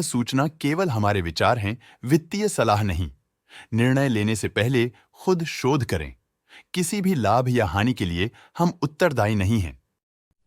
सूचना केवल हमारे विचार हैं, वित्तीय सलाह नहीं। निर्णय लेने से पहले खुद शोध करें। किसी भी लाभ या हानि के लिए हम उत्तरदायी नहीं हैं।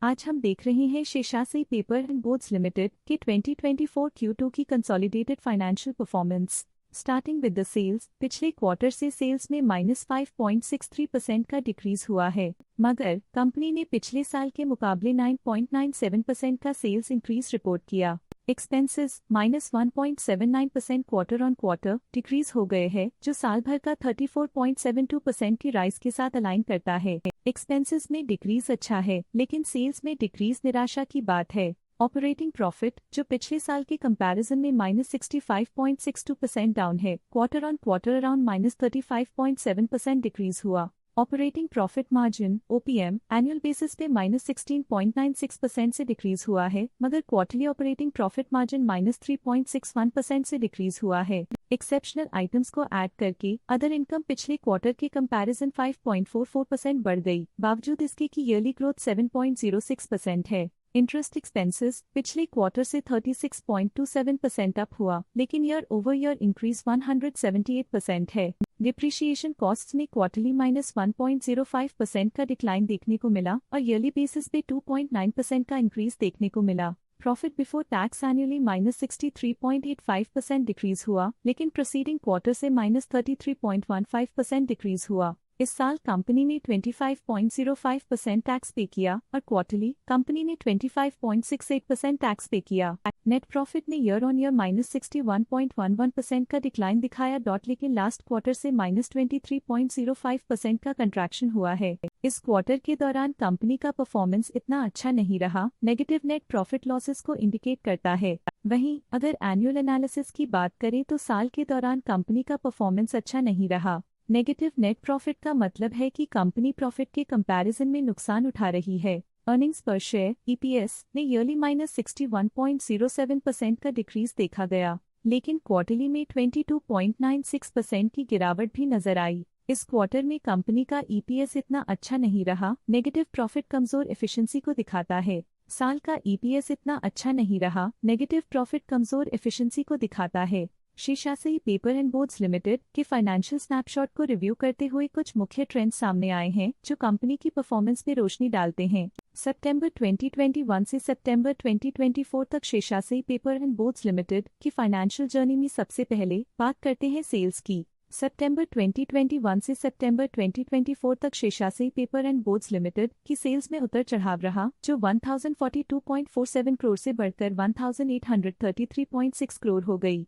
आज हम देख रहे हैं Seshadri paper and boards limited के 2024 Q2 की consolidated financial performance. Starting with the sales, पिछले क्वार्टर से सेल्स में -5.63% का डिक्रीज हुआ है, मगर कंपनी ने पिछले साल के मुकाबले 9.97% का सेल्स इंक्रीज रिपोर्ट किया। Expenses -1.79% quarter on quarter decrease हो गए हैं, जो साल भर का 34.72% की राइज के साथ अलाइन करता है। एक्सपेंसेस में डिक्रीज अच्छा है, लेकिन सेल्स में डिक्रीज निराशा की बात है। ऑपरेटिंग प्रॉफिट, जो पिछले साल के कंपैरिजन में -65.62% डाउन है, quarter on quarter around -35.7% decrease हुआ। Operating profit margin (OPM) annual basis पे -16.96% से डिक्रीज हुआ है, मगर क्वार्टरली ऑपरेटिंग प्रॉफिट मार्जिन -3.61% से डिक्रीज हुआ है। एक्सेप्शनल आइटम्स को ऐड करके अदर इनकम पिछले क्वार्टर के कंपैरिजन 5.44% बढ़ गई, बावजूद इसके कि ईयरली ग्रोथ 7.06% है। इंटरेस्ट एक्सपेंसेस पिछले क्वार्टर से 36.27% अप हुआ, लेकिन ईयर ओवर ईयर इंक्रीज 178% है। डिप्रिशिएशन कॉस्ट्स में क्वार्टरली -1.05% का डिक्लाइन देखने को मिला और ईयरली बेसिस पे 2.9% का इंक्रीज देखने को मिला। Profit before tax annually -63.85% decrease हुआ, लेकिन प्रीसीडिंग क्वार्टर से -33.15% डिक्रीज हुआ। इस साल कंपनी ने 25.05% टैक्स पे किया और क्वार्टरली कंपनी ने 25.68% टैक्स पे किया। नेट प्रॉफिट ने ईयर ऑन ईयर -61.11% का डिक्लाइन दिखाया, लेकिन लास्ट क्वार्टर से -23.05% का कंट्रैक्शन हुआ है। इस क्वार्टर के दौरान कंपनी का परफॉर्मेंस इतना अच्छा नहीं रहा, नेगेटिव नेट प्रॉफिट लॉसेस को इंडिकेट करता है। वहीं अगर एनुअल एनालिसिस की बात करें तो साल के दौरान कंपनी का परफॉर्मेंस अच्छा नहीं रहा। नेगेटिव नेट प्रॉफिट का मतलब है कि कंपनी प्रॉफिट के कंपैरिजन में नुकसान उठा रही है। अर्निंग्स पर शेयर (EPS) ने ईयरली -61.07% का डिक्रीज देखा गया, लेकिन क्वार्टरली में 22.96% की गिरावट भी नजर आई। इस क्वार्टर में कंपनी का EPS इतना अच्छा नहीं रहा, नेगेटिव प्रॉफिट कमजोर एफिशिएंसी को दिखाता है। साल का EPS इतना अच्छा नहीं रहा, नेगेटिव प्रॉफिट कमजोर एफिशिएंसी को दिखाता है। Seshadri paper and boards limited के फाइनेंशियल स्नैपशॉट को रिव्यू करते हुए कुछ मुख्य ट्रेंड्स सामने आए हैं, जो कंपनी की परफॉर्मेंस में रोशनी डालते हैं। सितंबर 2021 से सितंबर 2024 तक Seshadri paper and boards limited की फाइनेंशियल जर्नी में सबसे पहले बात करते हैं सेल्स की। सितंबर 2021 से सितंबर 2024 तक Seshadri paper and boards limited की सेल्स में उतर चढ़ाव रहा, जो 1042.47 करोड़ से बढ़कर 1833.6 करोड़ हो गई।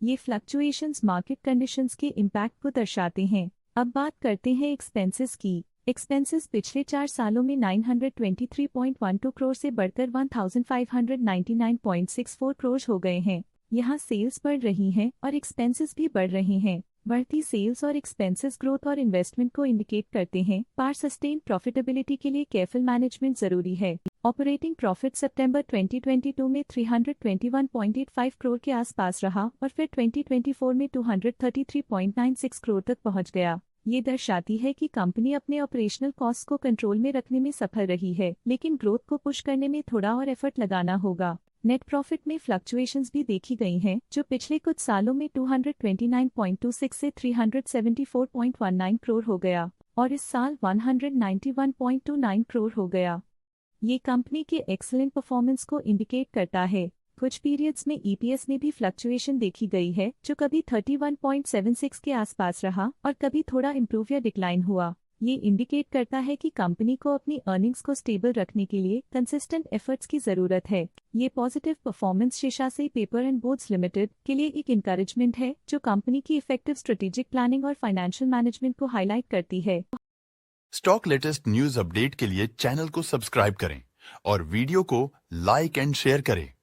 ये फ्लक्चुएशंस मार्केट कंडीशंस के इम्पैक्ट को दर्शाते हैं। अब बात करते हैं एक्सपेंसेस की। एक्सपेंसेस पिछले 4 सालों में 923.12 करोड़ से बढ़कर 1599.64 करोड़ हो गए हैं। यहाँ सेल्स बढ़ रही हैं और एक्सपेंसेस भी बढ़ रहे हैं। बढ़ती सेल्स और एक्सपेंसेस ग्रोथ और इन्वेस्टमेंट को इंडिकेट करते हैं, पर सस्टेन प्रॉफिटेबिलिटी के लिए केयरफुल मैनेजमेंट जरूरी है। ऑपरेटिंग प्रॉफिट सितंबर 2022 में 321.85 करोड़ के आसपास रहा और फिर 2024 में 233.96 करोड़ तक पहुंच गया। ये दर्शाती है कि कंपनी अपने ऑपरेशनल कॉस्ट को कंट्रोल में रखने में सफल रही है, लेकिन ग्रोथ को पुश करने में थोड़ा और एफर्ट लगाना होगा। नेट प्रॉफिट में फ्लक्चुएशंस भी देखी गई हैं, जो पिछले कुछ सालों में 229.26 से 374.19 करोड़ हो गया और इस साल 191.29 करोड़ हो गया। ये कंपनी के एक्सीलेंट परफॉर्मेंस को इंडिकेट करता है। कुछ पीरियड्स में EPS में भी फ्लक्चुएशन देखी गई है, जो कभी 31.76 के आसपास रहा और कभी थोड़ा इम्प्रूव या डिक्लाइन हुआ। ये इंडिकेट करता है कि कंपनी को अपनी अर्निंग्स को स्टेबल रखने के लिए कंसिस्टेंट एफर्ट्स की जरूरत है। ये positive performance Seshadri paper and boards limited के लिए एक इंकरेजमेंट है, जो कंपनी की इफेक्टिव स्ट्रेटेजिक प्लानिंग और फाइनेंशियल मैनेजमेंट को हाईलाइट करती है। स्टॉक लेटेस्ट न्यूज अपडेट के लिए चैनल को सब्सक्राइब करें और वीडियो को लाइक एंड शेयर करें।